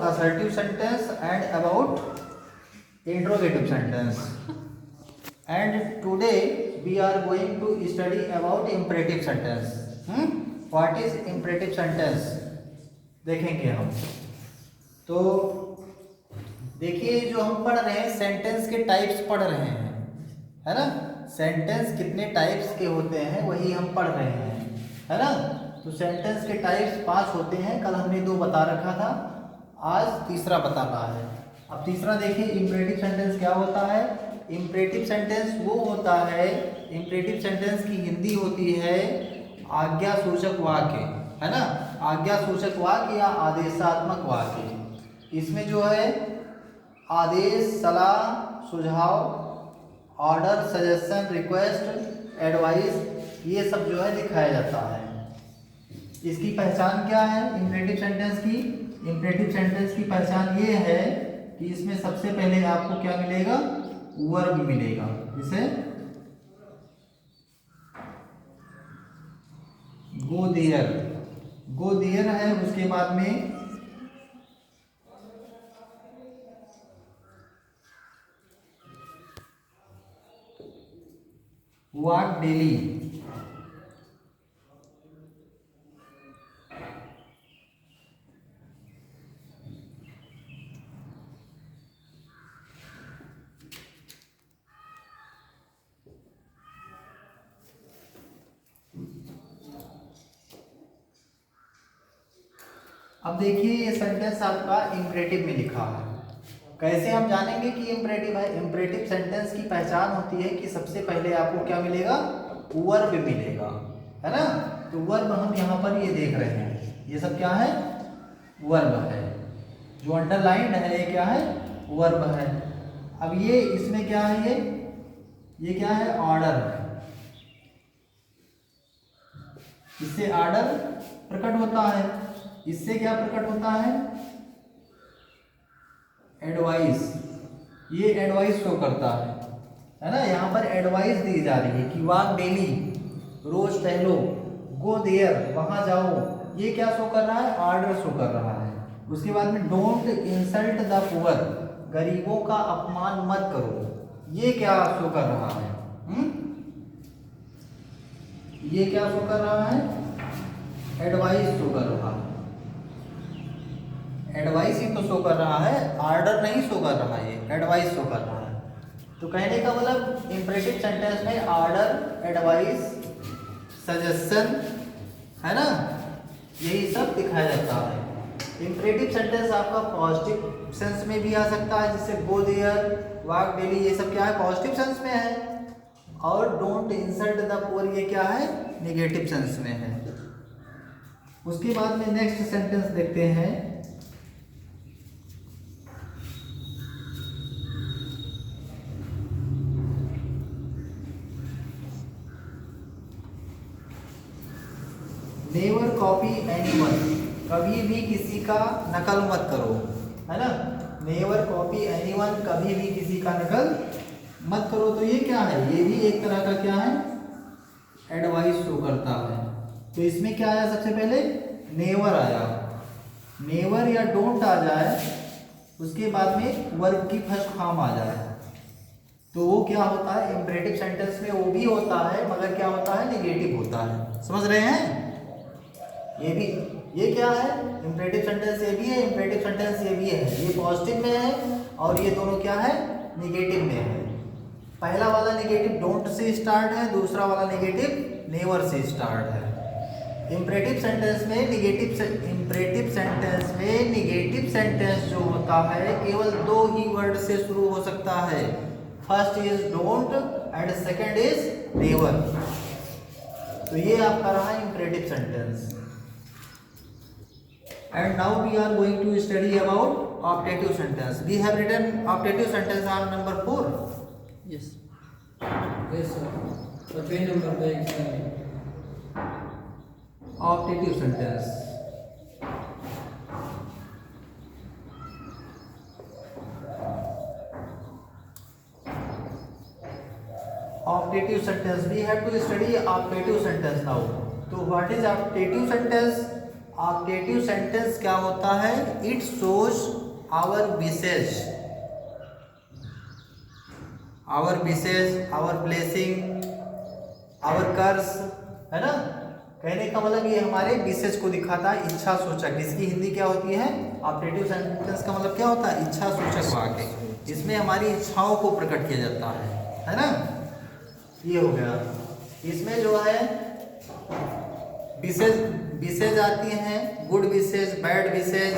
assertive sentence and about interrogative sentence. And today we are going to study about imperative sentence. What is imperative sentence देखेंगे हम। तो देखिए जो हम पढ़ रहे हैं सेंटेंस के टाइप्स पढ़ रहे हैं, है ना। सेंटेंस कितने टाइप्स के होते हैं वही हम पढ़ रहे हैं, है ना। तो सेंटेंस के टाइप्स 5 होते हैं। कल हमने 2 बता रखा था, आज तीसरा बता रहा है। अब तीसरा देखिए इंपरेटिव सेंटेंस क्या होता है। इंपरेटिव सेंटेंस वो होता है, इंपरेटिव सेंटेंस की हिंदी होती है आज्ञा सूचक वाक्य, है ना। आज्ञा सूचक वाक्य या आदेशात्मक वाक्य। इसमें जो है आदेश, सलाह, सुझाव, ऑर्डर, सजेशन, रिक्वेस्ट, एडवाइस ये सब जो है दिखाया जाता है। इसकी पहचान क्या है इंपरेटिव सेंटेंस की। इंपरेटिव सेंटेंस की पहचान ये है कि इसमें सबसे पहले आपको क्या मिलेगा, वर्ब मिलेगा। इसे गो देयर, गो देयर है। उसके बाद में वॉक डेली, अब देखिए ये सेंटेंस आपका इंपरेटिव में लिखा है। कैसे हम जानेंगे कि इंपरेटिव है। इंपरेटिव सेंटेंस की पहचान होती है कि सबसे पहले आपको क्या मिलेगा, वर्ब मिलेगा, है ना। तो वर्ब हम यहाँ पर ये देख रहे हैं, ये सब क्या है, वर्ब है। जो अंडरलाइंड है ये क्या है, वर्ब है। अब ये इसमें क्या है, ये क्या है, ऑर्डर है। इससे ऑर्डर प्रकट होता है। इससे क्या प्रकट होता है, एडवाइस। ये एडवाइस शो करता है ना। यहाँ पर एडवाइस दी जा रही है कि वॉक डेली, रोज टहलो, गो देयर वहां जाओ। ये क्या शो कर रहा है, ऑर्डर शो कर रहा है। उसके बाद में डोंट इंसल्ट द पुअर, गरीबों का अपमान मत करो। ये क्या शो कर रहा है, ये क्या शो कर रहा है, एडवाइस शो कर रहा है। एडवाइस ही तो शो कर रहा है, ऑर्डर नहीं शो कर रहा है, ये एडवाइस शो कर रहा है। तो कहने का मतलब इंपरेटिव सेंटेंस में ऑर्डर, एडवाइस, सजेशन, है ना, यही सब दिखाया जाता है। इंपरेटिव सेंटेंस आपका पॉजिटिव सेंस में भी आ सकता है, जैसे गो देयर, वॉक डेली, ये सब क्या है, पॉजिटिव सेंस में है। और डोंट इंसल्ट द पुअर ये क्या है, नेगेटिव सेंस में है। उसके बाद में नेक्स्ट सेंटेंस देखते हैं। नेवर कॉपी एनीवन, कभी भी किसी का नकल मत करो, है ना। नेवर कॉपी एनीवन, कभी भी किसी का नकल मत करो। तो ये क्या है, ये भी एक तरह का क्या है, एडवाइस शो करता है। तो इसमें क्या आया, सबसे पहले नेवर आया। नेवर या डोंट आ जाए, उसके बाद में वर्ब की फर्स्ट फॉर्म आ जाए, तो वो क्या होता है, इंपरेटिव सेंटेंस में वो भी होता है, मगर क्या होता है, नेगेटिव होता है। समझ रहे हैं। ये भी, ये क्या है, इंपरेटिव सेंटेंस ये भी है, इंपरेटिव सेंटेंस ये भी है। ये पॉजिटिव में है और ये दोनों क्या है, नेगेटिव में है। पहला वाला नेगेटिव डोंट से स्टार्ट है, दूसरा वाला नेगेटिव नेवर से स्टार्ट है। इंपरेटिव सेंटेंस में इंपरेटिव सेंटेंस में नेगेटिव सेंटेंस जो होता है केवल 2 ही वर्ड से शुरू हो सकता है। First is don't and second is never. तो ये आपका रहा imperative sentence. And now we are going to study about optative sentence. We have written optative sentence on number 4. Yes. Yes, sir. The page number by examine. Optative sentence. Optative sentence. We have to study optative sentence now. So what is optative sentence? Optative sentence क्या होता है? It shows our wishes, our wishes, our blessing, our curse, है ना। कहने का मतलब ये हमारे विशेष को दिखाता है, इच्छा सूचक। इसकी हिंदी क्या होती है? ऑप्टेटिव सेंटेंस का मतलब क्या होता है? इच्छा सूचक वाक्य। इसमें हमारी इच्छाओं को प्रकट किया जाता है ना। ये हो गया। इसमें जो है विशेष विशेष आती हैं, गुड विशेष, बैड विशेष,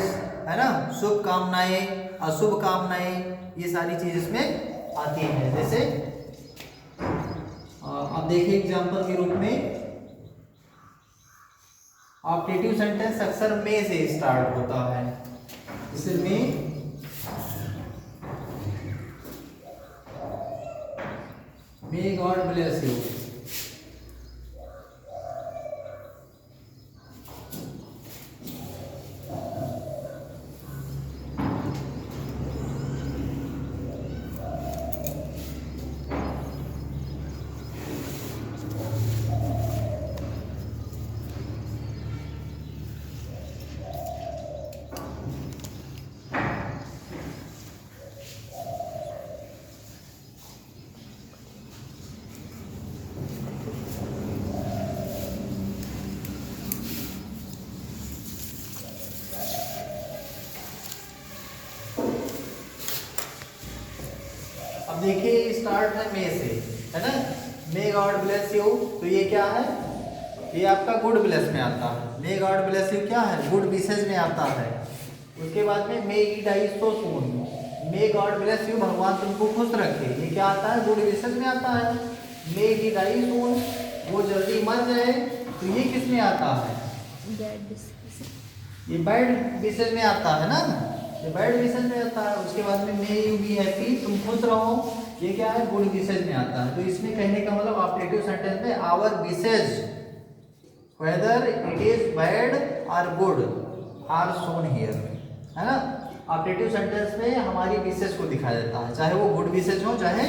है ना, शुभ कामनाएं, अशुभ कामनाएं, ये सारी चीज इसमें आती हैं। जैसे अब देखिए एग्जांपल के रूप में, ऑप्टेटिव सेंटेंस अक्सर में से स्टार्ट होता है। जैसे मे गॉड ब्लेस यू। अब देखिए स्टार्ट है मे से, है ना। मे गॉड ब्लेस यू, तो ये क्या है? ये आपका गुड ब्लेस में आता है। मे गॉड ब्लेस यू क्या है? गुड विशेष में आता है। उसके बाद में may he die so soon, may God bless you, भगवान तुमको खुश रखे, ये क्या आता है? गुड विशेष में आता है। मे ही डाई सून, वो जल्दी मर जाए, तो ये किस में आता है? ये बैड विशेष में आता है ना, ये बैड विशेष में आता है। उसके बाद में मे यू बी हैप्पी, तुम खुश रहो, ये क्या है? गुड विशेष में आता है। तो इसमें कहने का मतलब ऑप्टेटिव सेंटेंस में our wishes, whether it is bad और गुड, आर शोन हियर, है ना। ऑप्टेटिव सेंटेंस में हमारी विशेष को दिखाया जाता है, चाहे वो गुड विशेष हो चाहे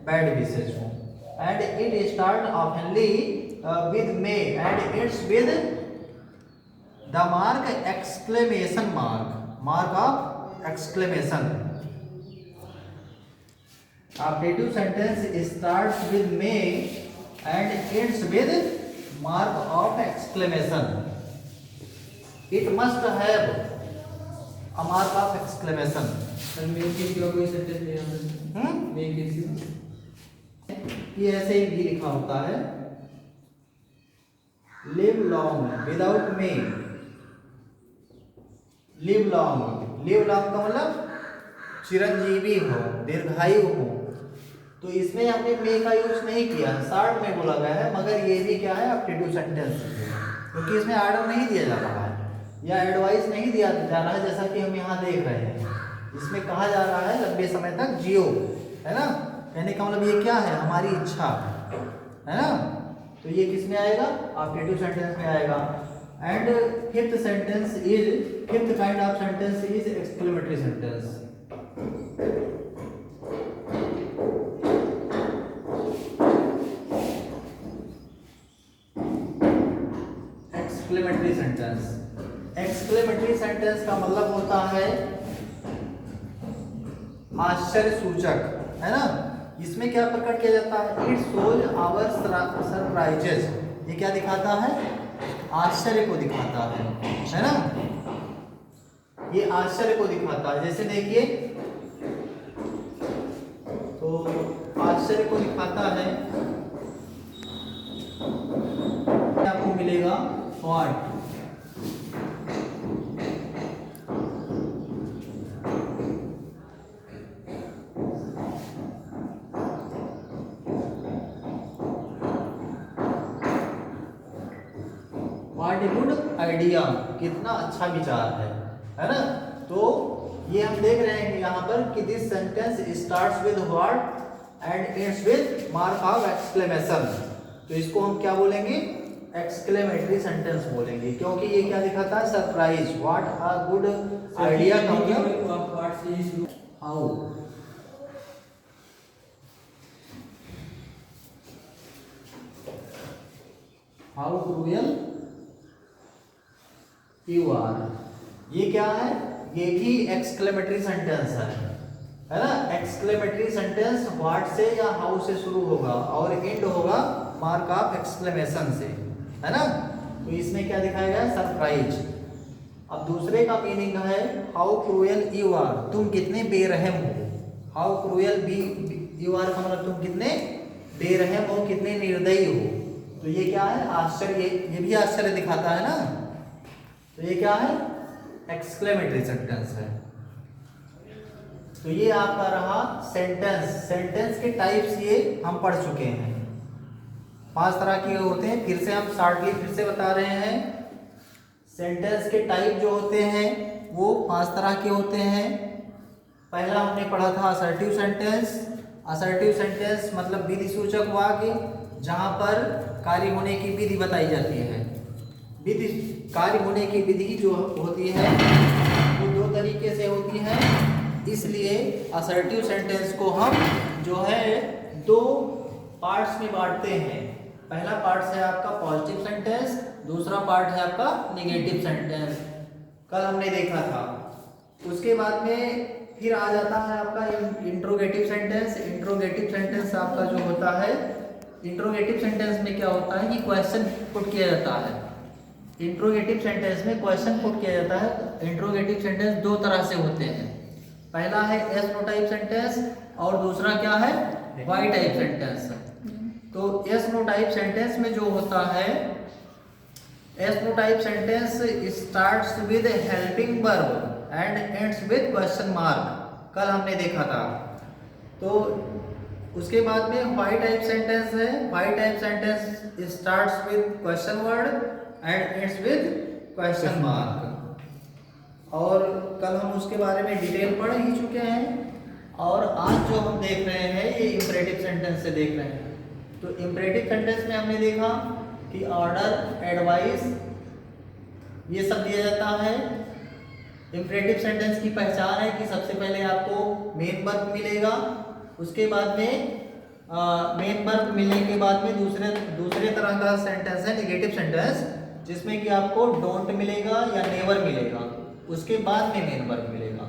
बैड विशेष हो। And it start ऑफनली with may and it's with the mark exclamation mark, mark of exclamation. Optative sentence starts with may and ends with mark of exclamation. It must have a mark of exclamation. Sir may के सिवा कोई sentence नहीं आता। मे के सिवा ये ऐसे ही भी लिखा होता है, live long without may, live long, live long का मतलब चिरंजीवी हो, दीर्घायु हो। तो इसमें हमने मे का यूज नहीं किया, शॉर्ट में बोला गया है, मगर ये भी क्या है? ऑप्टेटिव सेंटेंस, क्योंकि इसमें आर्डर नहीं दिया जा रहा है या एडवाइस नहीं दिया जा रहा है, जैसा कि हम यहाँ देख रहे हैं। इसमें कहा जा रहा है लंबे समय तक जियो, है ना। कहने का मतलब ये क्या है? हमारी इच्छा, है ना। तो ये किस में आएगा? ऑप्टेटिव सेंटेंस में आएगा। And fifth sentence is, fifth kind of sentence is exclamatory sentence. Exclamatory sentence, exclamatory sentence का मतलब होता है आश्चर्य सूचक, है ना। इसमें क्या प्रकट किया जाता है? इट शोज आवर सरप्राइजेस, ये क्या दिखाता है? आश्चर्य को दिखाता है ना। ये आश्चर्य को दिखाता है। जैसे देखिए, तो आश्चर्य को दिखाता है, आपको मिलेगा what, what a good idea, कितना अच्छा विचार है ना। तो ये हम देख रहे हैं यहाँ पर कि this sentence starts with what and ends with mark of exclamation. तो इसको हम क्या बोलेंगे? एक्सक्लेमेटरी सेंटेंस बोलेंगे, क्योंकि ये क्या दिखाता है? Surprise. What a good idea का मतलब how, how cruel you are, ये क्या है, ये भी एक्सक्लेमेटरी सेंटेंस है ना। एक्सक्लेमेटरी सेंटेंस व्हाट से या हाउ से शुरू होगा और एंड होगा मार्क ऑफ एक्सक्लेमेशन से, है ना। तो इसमें क्या दिखाया गया, सरप्राइज। अब दूसरे का मीनिंग है हाउ क्रूएल यू आर, तुम कितने बेरहम हो। How cruel be you are का मतलब तुम कितने बेरहम हो, कितने निर्दयी हो। तो ये क्या है, आश्चर्य, ये भी आश्चर्य दिखाता है ना। तो ये क्या है, एक्सक्लेमेटरी सेंटेंस है। तो ये आपका रहा सेंटेंस। सेंटेंस के टाइप्स ये हम पढ़ चुके हैं, 5 तरह के होते हैं। फिर से हम शॉर्टली फिर से बता रहे हैं। सेंटेंस के टाइप जो होते हैं वो 5 तरह के होते हैं। पहला हमने पढ़ा था असर्टिव सेंटेंस। असर्टिव सेंटेंस मतलब विधि सूचक वाक्य, जहां पर कार्य होने की विधि बताई जाती है। विधि, कार्य होने की विधि जो होती है वो 2 तरीके से होती है, इसलिए असर्टिव सेंटेंस को हम जो है 2 पार्ट्स में बांटते हैं। पहला पार्ट है आपका पॉजिटिव सेंटेंस, दूसरा पार्ट है आपका नेगेटिव सेंटेंस, कल हमने देखा था। उसके बाद में फिर आ जाता है आपका इंट्रोगेटिव सेंटेंस। इंट्रोगेटिव सेंटेंस आपका जो होता है, इंट्रोगेटिव सेंटेंस में क्या होता है कि क्वेश्चन पुट किया जाता है। इंट्रोगेटिव सेंटेंस में क्वेश्चन पुट किया जाता है। इंट्रोगेटिव सेंटेंस 2 तरह से होते हैं। पहला है एस नो टाइप सेंटेंस और दूसरा क्या है, वाई टाइप सेंटेंस। तो एस नो टाइप सेंटेंस में जो होता है, yes no type sentence starts with helping verb and ends with question mark, कल हमने देखा था। तो उसके बाद में वाई टाइप सेंटेंस है। Y type sentence starts with question word and ends with question mark. और कल हम उसके बारे में डिटेल पढ़ ही चुके हैं। और आज जो हम देख रहे हैं ये इंपरेटिव सेंटेंस से देख रहे हैं। तो इंपरेटिव सेंटेंस में हमने देखा कि ऑर्डर, एडवाइस, ये सब दिया जाता है। इंपरेटिव सेंटेंस की पहचान है कि सबसे पहले आपको मेन वर्ब मिलेगा, उसके बाद में मेन वर्ब मिलने के बाद में दूसरे तरह का सेंटेंस है नेगेटिव सेंटेंस, जिसमें कि आपको डोंट मिलेगा या नेवर मिलेगा, उसके बाद में मेन वर्ब मिलेगा,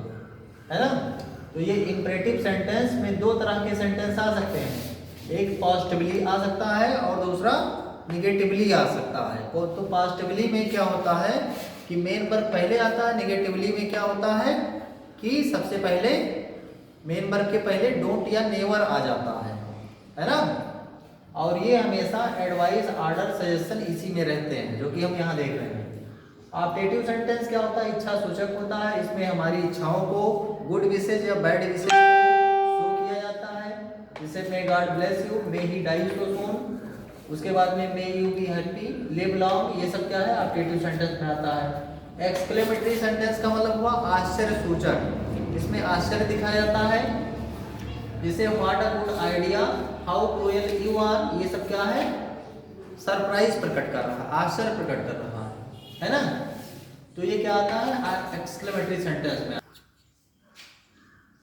है ना। तो ये इंपरेटिव सेंटेंस में 2 तरह के सेंटेंस आ सकते हैं, एक पॉजिटिवली आ सकता है और दूसरा निगेटिवली आ सकता है। तो पॉजिटिवली में क्या होता है कि मेन वर्ब पहले आता है, निगेटिवली में क्या होता है कि सबसे पहले मेन वर्ब के पहले डोंट या नेवर आ जाता है ना। और ये हमेशा एडवाइस, ऑर्डर, सजेशन इसी में रहते हैं, जो कि हम यहाँ देख रहे हैं। ऑप्टेटिव सेंटेंस क्या होता है, इच्छा सूचक होता है। इसमें हमारी इच्छाओं को गुड विशेज या बैड विशेज शो किया जाता है, जैसे may God bless you, may he die so soon. उसके बाद में may you be happy, live long, ये सब क्या है ऑप्टेटिव सेंटेंस में आता है। एक्सक्लेमेटरी सेंटेंस का मतलब हुआ आश्चर्य सूचक, इसमें आश्चर्य दिखाया जाता है, जैसे what a good idea, how cruel you are, ये सब क्या है सरप्राइज प्रकट कर रहा है, आश्चर्य प्रकट कर रहा है ना। तो ये क्या आता है एक्सक्लेमेटरी सेंटेंस में